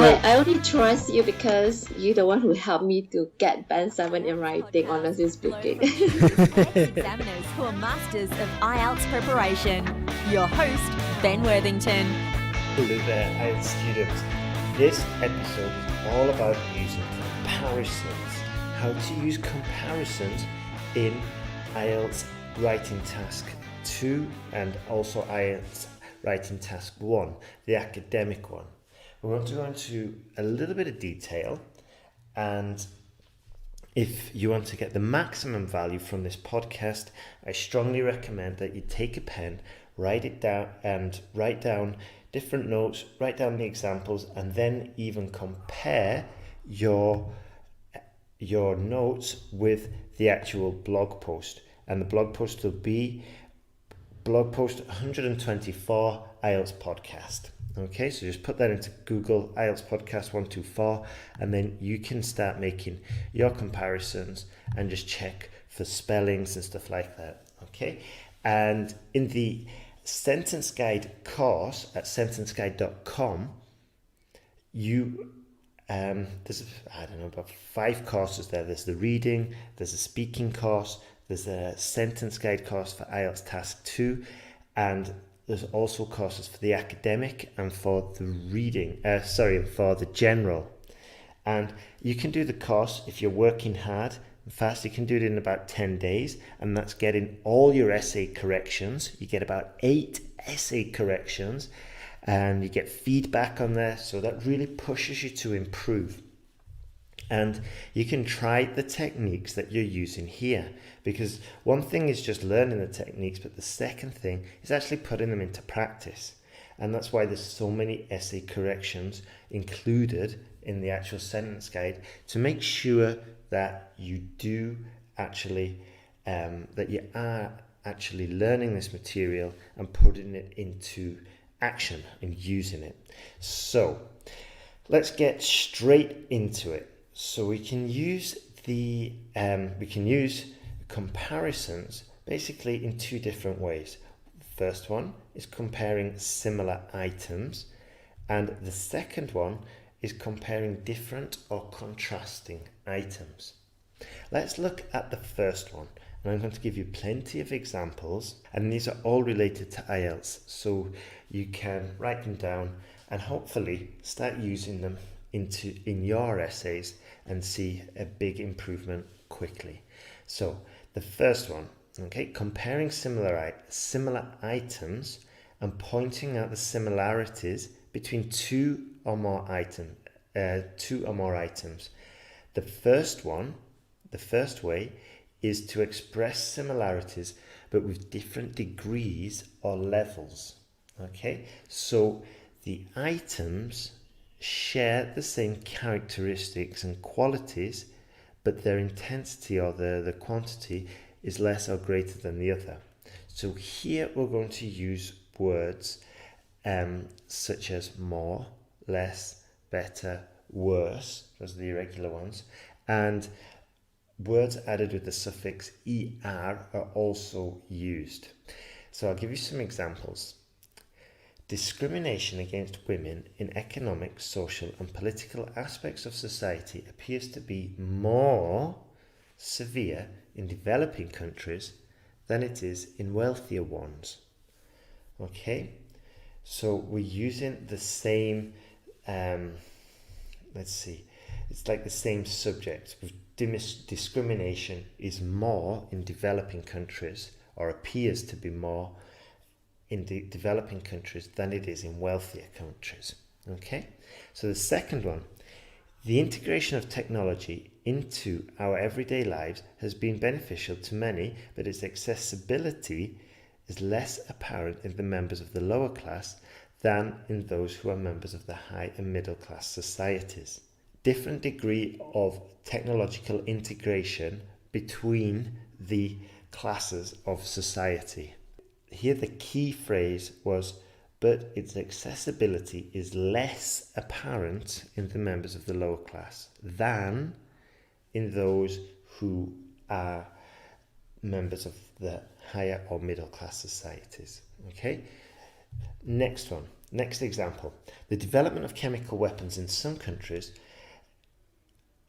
I only trust you because you're the one who helped me to get Band 7 in writing, honestly speaking. IELTS examiners who are masters of IELTS preparation. Your host, Ben Worthington. Hello there, IELTS students. This episode is all about using comparisons. How to use comparisons in IELTS Writing Task 2 and also IELTS Writing Task 1, the academic one. We're going to go into a little bit of detail, and if you want to get the maximum value from this podcast, I strongly recommend that you take a pen, write it down and write down different notes, write down the examples, and then even compare your notes with the actual blog post. And the blog post will be blog post 124 IELTS podcast. Okay, so just put that into Google, IELTS podcast 124, and then you can start making your comparisons and just check for spellings and stuff like that. Okay, and in the sentence guide course at sentenceguide.com, there's about 5 courses there. There's the reading, there's a speaking course, there's a sentence guide course for IELTS Task 2, and there's also courses for the academic and for the for the general. And you can do the course if you're working hard and fast. You can do it in about 10 days, and that's getting all your essay corrections. You get about 8 essay corrections, and you get feedback on there, so that really pushes you to improve. And you can try the techniques that you're using here, because one thing is just learning the techniques, but the second thing is actually putting them into practice. And that's why there's so many essay corrections included in the actual sentence guide, to make sure that you do actually, that you are actually learning this material and putting it into action and using it. So let's get straight into it. So we can use comparisons basically in 2 different ways. The first one is comparing similar items, and the second one is comparing different or contrasting items. Let's look at the first one, and I'm going to give you plenty of examples, and these are all related to IELTS, so you can write them down and hopefully start using them in your essays and see a big improvement quickly. So the first one, okay, comparing similar items and pointing out the similarities between two or more items. The first way is to express similarities but with different degrees or levels. Okay, so the items share the same characteristics and qualities, but their intensity or the quantity is less or greater than the other. So here we're going to use words such as more, less, better, worse, those are the irregular ones, and words added with the suffix er are also used. So I'll give you some examples. Discrimination against women in economic, social and political aspects of society appears to be more severe in developing countries than it is in wealthier ones. Okay, so we're using the same, it's like the same subject. Discrimination is more in developing countries, or appears to be more in the developing countries than it is in wealthier countries. Okay, so the second one, the integration of technology into our everyday lives has been beneficial to many, but its accessibility is less apparent in the members of the lower class than in those who are members of the high and middle class societies. Different degree of technological integration between the classes of society. Here the key phrase was, but its accessibility is less apparent in the members of the lower class than in those who are members of the higher or middle class societies. Okay, next one. Next example. The development of chemical weapons in some countries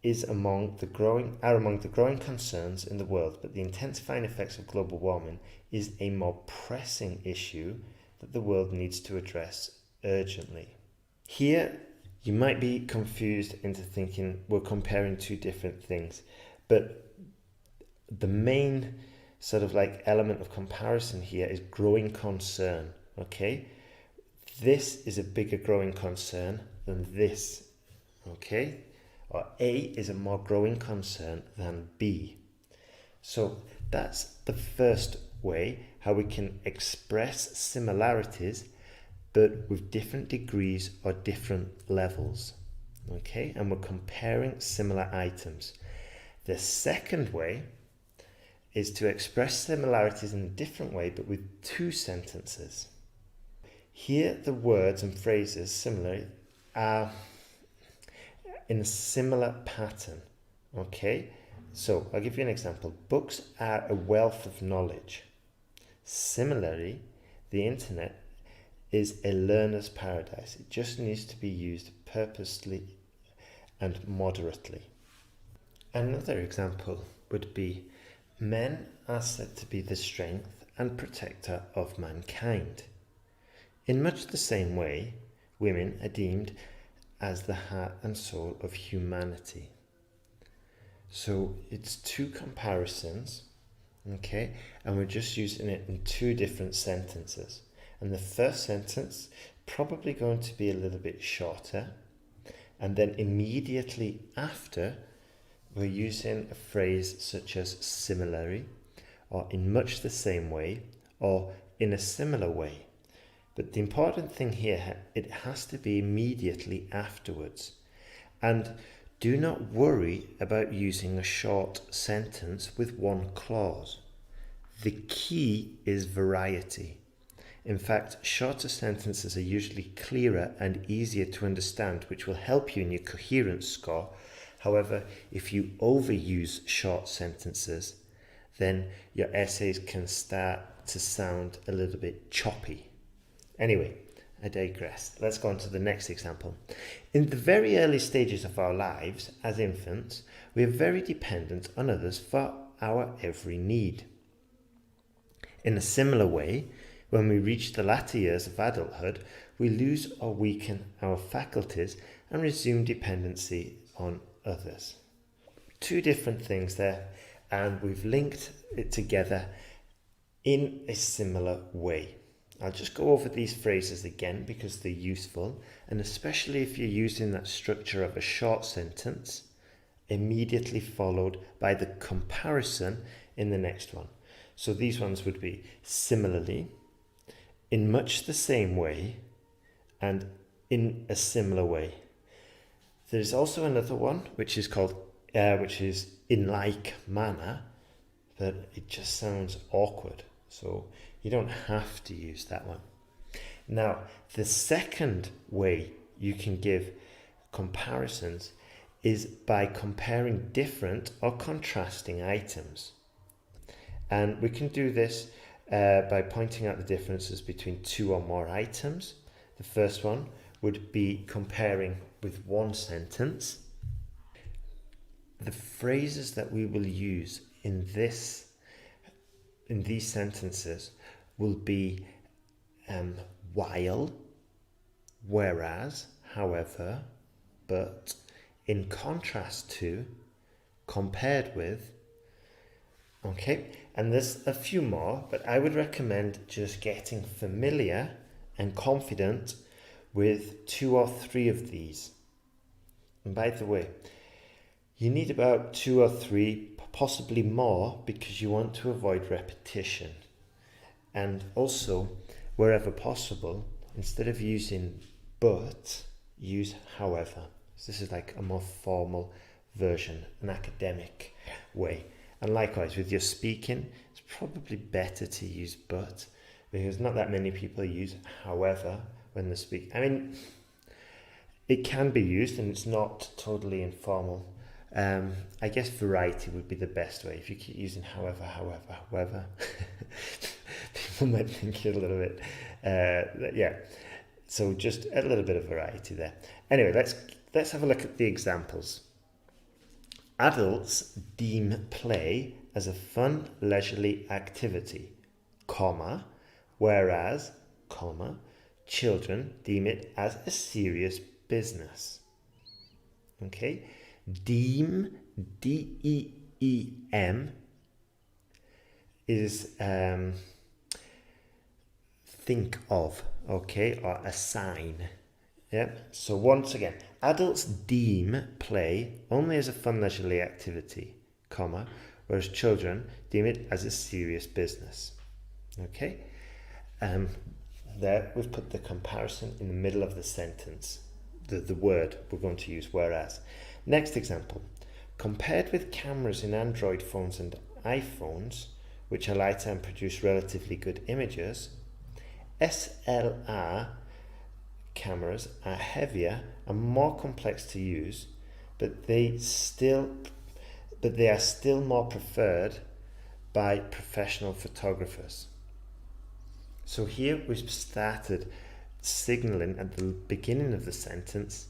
are among the growing concerns in the world, but the intensifying effects of global warming is a more pressing issue that the world needs to address urgently. Here, you might be confused into thinking we're comparing two different things, but the main sort of like element of comparison here is growing concern, okay? This is a bigger growing concern than this, okay? Or A is a more growing concern than B. So that's the first way how we can express similarities but with different degrees or different levels, okay? And we're comparing similar items. The second way is to express similarities in a different way but with two sentences. Here the words and phrases similarly are in a similar pattern, okay? So I'll give you an example. Books are a wealth of knowledge. Similarly, the internet is a learner's paradise. It just needs to be used purposely and moderately. Another example would be, men are said to be the strength and protector of mankind. In much the same way, women are deemed as the heart and soul of humanity. So it's two comparisons, okay, and we're just using it in two different sentences. And the first sentence probably going to be a little bit shorter, and then immediately after we're using a phrase such as similarly, or in much the same way, or in a similar way. But the important thing here, it has to be immediately afterwards. And do not worry about using a short sentence with one clause. The key is variety. In fact, shorter sentences are usually clearer and easier to understand, which will help you in your coherence score. However, if you overuse short sentences, then your essays can start to sound a little bit choppy. Anyway, I digress. Let's go on to the next example. In the very early stages of our lives as infants, we are very dependent on others for our every need. In a similar way, when we reach the latter years of adulthood, we lose or weaken our faculties and resume dependency on others. Two different things there, and we've linked it together in a similar way. I'll just go over these phrases again because they're useful, and especially if you're using that structure of a short sentence immediately followed by the comparison in the next one. So these ones would be similarly, in much the same way, and in a similar way. There's also another one which is called in like manner, but it just sounds awkward. So you don't have to use that one. Now, the second way you can give comparisons is by comparing different or contrasting items. And we can do this by pointing out the differences between two or more items. The first one would be comparing with one sentence. The phrases that we will use in these sentences will be while, whereas, however, but, in contrast to, compared with. Okay, and there's a few more, but I would recommend just getting familiar and confident with 2 or 3 of these. And by the way, you need about 2 or 3, possibly more, because you want to avoid repetition. And also, wherever possible, instead of using but, use however. So this is like a more formal version, an academic way. And likewise, with your speaking, it's probably better to use but, because not that many people use however when they speak. I mean, it can be used and it's not totally informal. I guess variety would be the best way. If you keep using however, people might think you're a little bit, yeah. So just a little bit of variety there. Anyway, let's have a look at the examples. Adults deem play as a fun, leisurely activity, comma, whereas, comma, children deem it as a serious business. Okay, deem, D-E-E-M, is think of, okay, or assign. Yeah. So once again, adults deem play only as a fun, leisurely activity, comma, whereas children deem it as a serious business. Okay. There we've put the comparison in the middle of the sentence. The word we're going to use, whereas. Next example. Compared with cameras in Android phones and iPhones, which are lighter and produce relatively good images, SLR cameras are heavier and more complex to use, but they are still more preferred by professional photographers. So here we've started signaling at the beginning of the sentence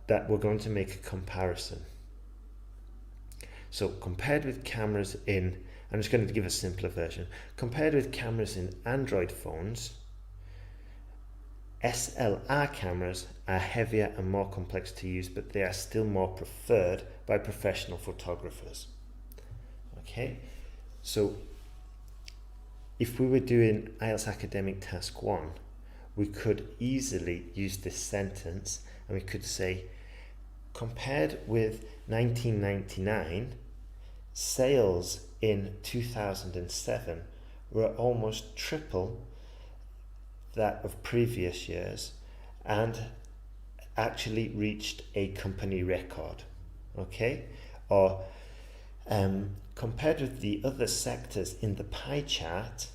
that we're going to make a comparison. So compared with cameras in, I'm just going to give a simpler version. Compared with cameras in Android phones, SLR cameras are heavier and more complex to use, but they are still more preferred by professional photographers. Okay, so if we were doing IELTS Academic Task 1, we could easily use this sentence and we could say, compared with 1999, sales in 2007 were almost triple that of previous years and actually reached a company record. Okay, or compared with the other sectors in the pie chart,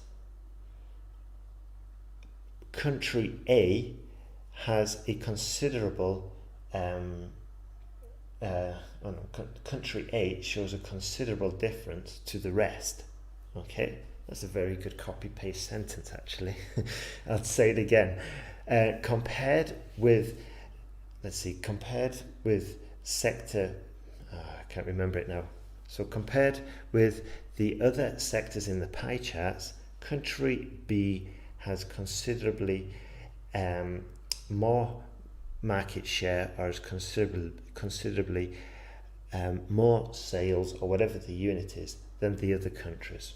country A has a considerable country A shows a considerable difference to the rest. Okay, that's a very good copy-paste sentence actually. I'll say it again. Compared with sector, I can't remember it now. So compared with the other sectors in the pie charts, country B has considerably more market share, or is considerably more sales, or whatever the unit is, than the other countries.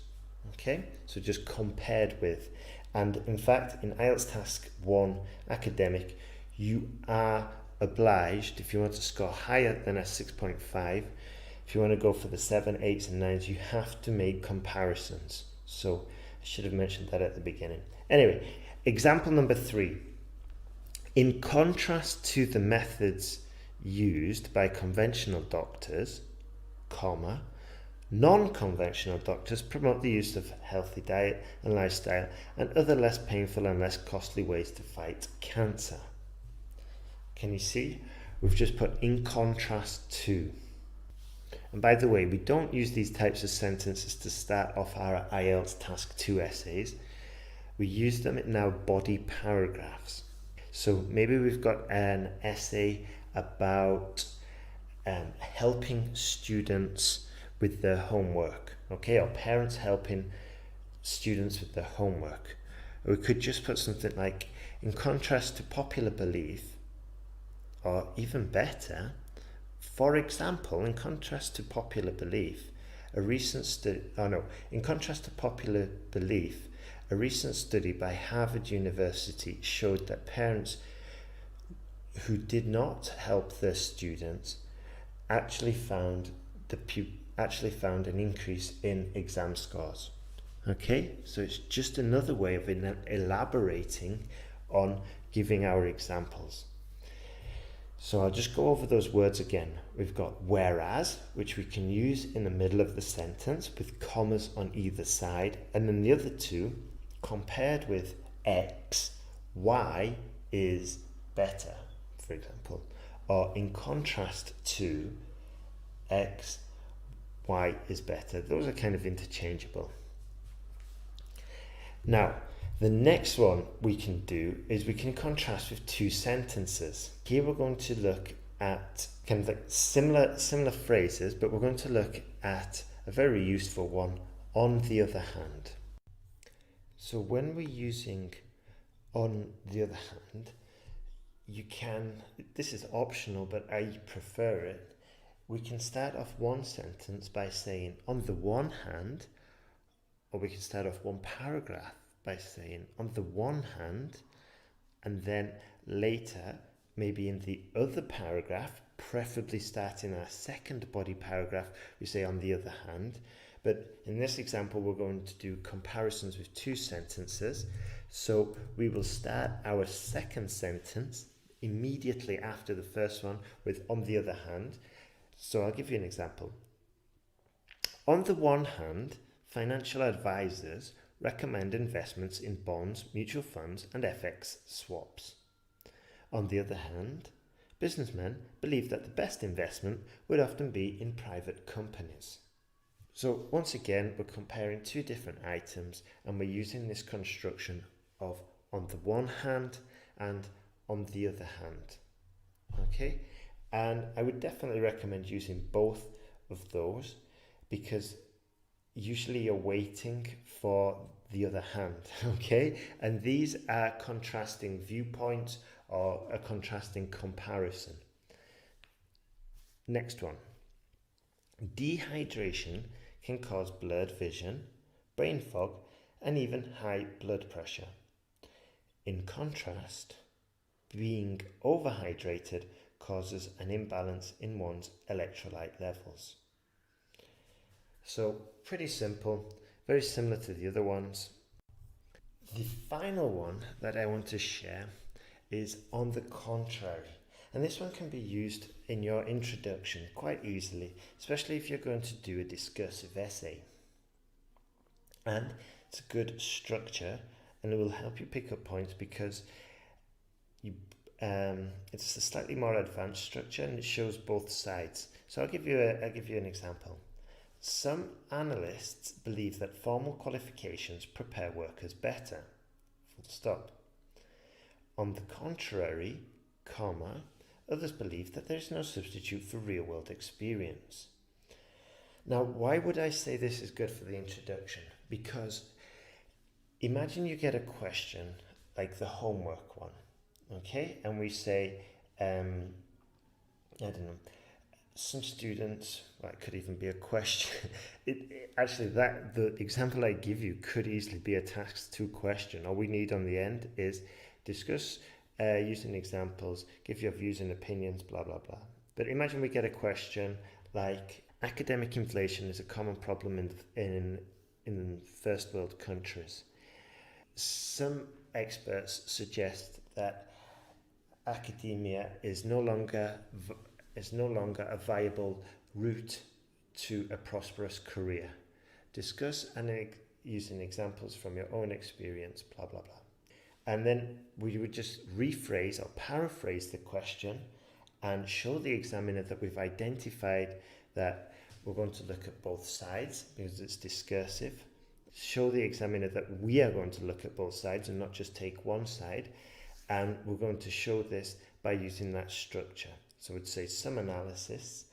Okay, so just compared with. And in fact, in IELTS Task 1 Academic, you are obliged, if you want to score higher than a 6.5, if you want to go for the 7, 8s and 9s, you have to make comparisons. So I should have mentioned that at the beginning. Anyway, example number 3. In contrast to the methods used by conventional doctors, comma, non-conventional doctors promote the use of healthy diet and lifestyle and other less painful and less costly ways to fight cancer. Can you see? We've just put in contrast to. And by the way, we don't use these types of sentences to start off our IELTS Task 2 essays. We use them in our body paragraphs. So maybe we've got an essay about helping students with their homework, okay, or parents helping students with their homework. Or we could just put something like, in contrast to popular belief, or even better, for example, in contrast to popular belief, a recent study by Harvard University showed that parents who did not help their students actually found an increase in exam scores. Okay, so it's just another way of elaborating on giving our examples. So I'll just go over those words again. We've got whereas, which we can use in the middle of the sentence with commas on either side, and then the other two, compared with X, Y is better, for example, or in contrast to X, Y is better. Those are kind of interchangeable. Now, The next one we can do is we can contrast with two sentences. Here we're going to look at kind of like similar phrases, but we're going to look at a very useful one, on the other hand. So when we're using on the other hand, you can, this is optional, but I prefer it. We can start off one sentence by saying on the one hand, or we can start off one paragraph by saying on the one hand, and then later, maybe in the other paragraph, preferably starting our second body paragraph, we say on the other hand. But in this example, we're going to do comparisons with two sentences. So we will start our second sentence immediately after the first one with on the other hand. So I'll give you an example. On the one hand, financial advisors recommend investments in bonds, mutual funds, and FX swaps. On the other hand, businessmen believe that the best investment would often be in private companies. So once again, we're comparing two different items and we're using this construction of on the one hand and on the other hand. Okay, and I would definitely recommend using both of those because usually you're waiting for the other hand, okay? And these are contrasting viewpoints or a contrasting comparison. Next one. Dehydration can cause blurred vision, brain fog, and even high blood pressure. In contrast, being overhydrated causes an imbalance in one's electrolyte levels. So pretty simple, very similar to the other ones. The final one that I want to share is on the contrary. And this one can be used in your introduction quite easily, especially if you're going to do a discursive essay. And it's a good structure and it will help you pick up points because it's a slightly more advanced structure and it shows both sides. So I'll give you an example. Some analysts believe that formal qualifications prepare workers better. Full stop. On the contrary, comma, others believe that there is no substitute for real-world experience. Now, why would I say this is good for the introduction? Because imagine you get a question like the homework one, okay? And we say, I don't know, some students, well, it could even be a question. Actually, the example I give you could easily be a task 2 question. All we need on the end is discuss using examples, give your views and opinions, blah, blah, blah. But imagine we get a question like, academic inflation is a common problem in first world countries. Some experts suggest that academia is no longer a viable route to a prosperous career. Discuss and using examples from your own experience, blah, blah, blah. And then we would just rephrase or paraphrase the question and show the examiner that we've identified that we're going to look at both sides because it's discursive. Show the examiner that we are going to look at both sides and not just take one side. And we're going to show this by using that structure. So we'd say some analysts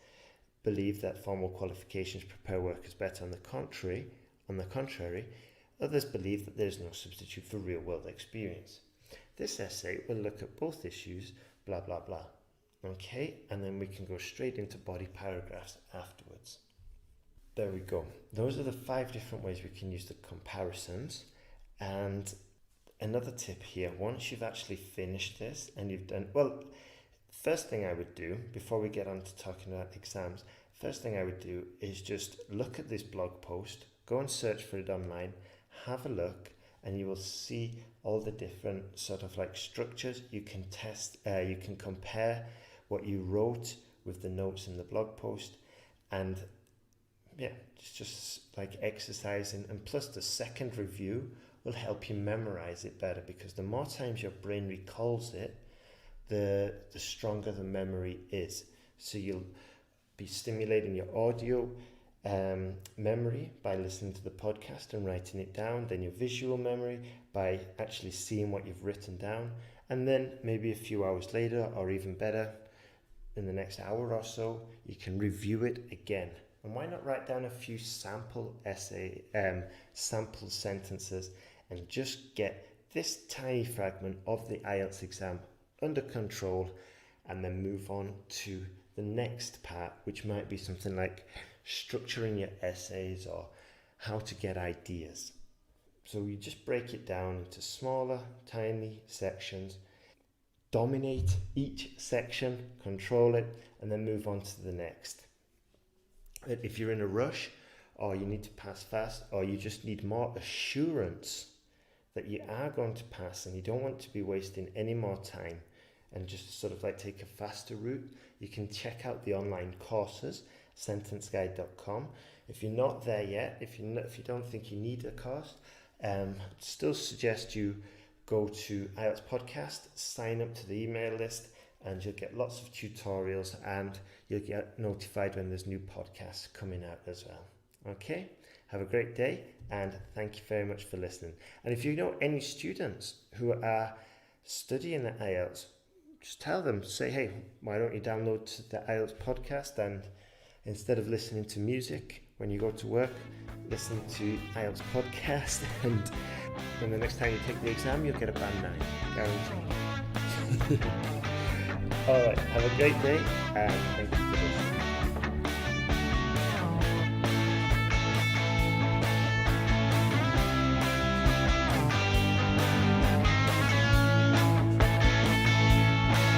believe that formal qualifications prepare workers better. On the contrary, others believe that there is no substitute for real-world experience. This essay will look at both issues, blah, blah, blah. Okay, and then we can go straight into body paragraphs afterwards. There we go. Those are the 5 different ways we can use the comparisons. And another tip here, once you've actually finished this and you've done, well, first thing I would do, before we get on to talking about exams, first thing I would do is just look at this blog post, go and search for it online, have a look, and you will see all the different sort of like structures. You can test, you can compare what you wrote with the notes in the blog post, and yeah, it's just like exercising. And plus the second review will help you memorize it better because the more times your brain recalls it, the stronger the memory is. So you'll be stimulating your audio memory by listening to the podcast and writing it down, then your visual memory by actually seeing what you've written down, and then maybe a few hours later, or even better, in the next hour or so, you can review it again. And why not write down a few sample sentences, and just get this tiny fragment of the IELTS exam under control, and then move on to the next part, which might be something like structuring your essays or how to get ideas. So you just break it down into smaller, tiny sections, dominate each section, control it, and then move on to the next. If you're in a rush, or you need to pass fast, or you just need more assurance that you are going to pass and you don't want to be wasting any more time and just sort of like take a faster route, you can check out the online courses, sentenceguide.com. If you're not there yet, if you don't think you need a course, still suggest you go to IELTS Podcast, sign up to the email list, and you'll get lots of tutorials, and you'll get notified when there's new podcasts coming out as well. Okay, have a great day, and thank you very much for listening. And if you know any students who are studying the IELTS, just tell them, say, hey, why don't you download the IELTS podcast, and instead of listening to music when you go to work, listen to IELTS podcast, and when the next time you take the exam, you'll get a band 9, guaranteed. All right, have a great day, and thank you for listening.